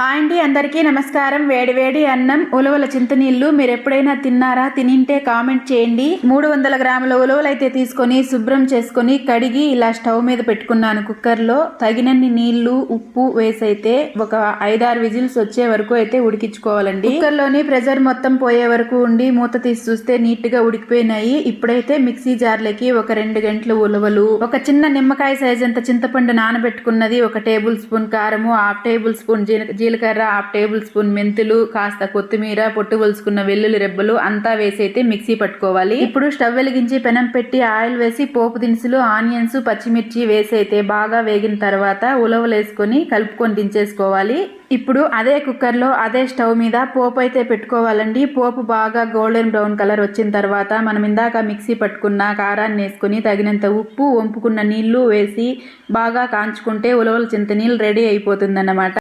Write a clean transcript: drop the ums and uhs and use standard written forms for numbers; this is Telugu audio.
హాయ్ అండి, అందరికీ నమస్కారం. వేడి వేడి అన్నం, ఉలవల చింతనీళ్లు మీరు ఎప్పుడైనా తిన్నారా? తినింటే కామెంట్ చేయండి. 300 గ్రాముల ఉలవలు అయితే తీసుకొని శుభ్రం చేసుకొని కడిగి ఇలా స్టవ్ మీద పెట్టుకున్నాను. కుక్కర్లో తగినన్ని నీళ్లు, ఉప్పు వేసి అయితే ఒక 5-6 విజిల్స్ వచ్చే వరకు అయితే ఉడికించుకోవాలండి. కుక్కర్లోని ప్రెజర్ మొత్తం పోయే వరకు ఉండి మూత తీసి చూస్తే నీట్ గా ఉడికిపోయినాయి. ఇప్పుడైతే మిక్సీ జార్లకి ఒక 2 గంటల ఉలవలు, ఒక చిన్న నిమ్మకాయ సైజ్ అంత చింతపండు నానబెట్టుకున్నది, 1 టేబుల్ స్పూన్ కారము, 1/2 టేబుల్ స్పూన్ జీలకర్ర, 1/2 టేబుల్ స్పూన్ మెంతులు, కాస్త కొత్తిమీర, పొట్టు ఒలుసుకున్న వెల్లుల్లి రెబ్బలు అంతా వేసి అయితే మిక్సీ పట్టుకోవాలి. ఇప్పుడు స్టవ్ వెలిగించి పెనం పెట్టి ఆయిల్ వేసి పోపు దినుసులు, ఆనియన్స్, పచ్చిమిర్చి వేసి అయితే బాగా వేగిన తర్వాత ఉలవలు వేసుకొని కలుపుకొని దించేసుకోవాలి. ఇప్పుడు అదే కుక్కర్లో అదే స్టవ్ మీద పోపు అయితే పెట్టుకోవాలండి. పోపు బాగా గోల్డెన్ బ్రౌన్ కలర్ వచ్చిన తర్వాత మనం ఇందాక మిక్సీ పట్టుకున్న కారాన్ని వేసుకొని తగినంత ఉప్పు, వంపుకున్న నీళ్లు వేసి బాగా కాంచుకుంటే ఉలవల చింతనీళ్ళు రెడీ అయిపోతుందన్నమాట.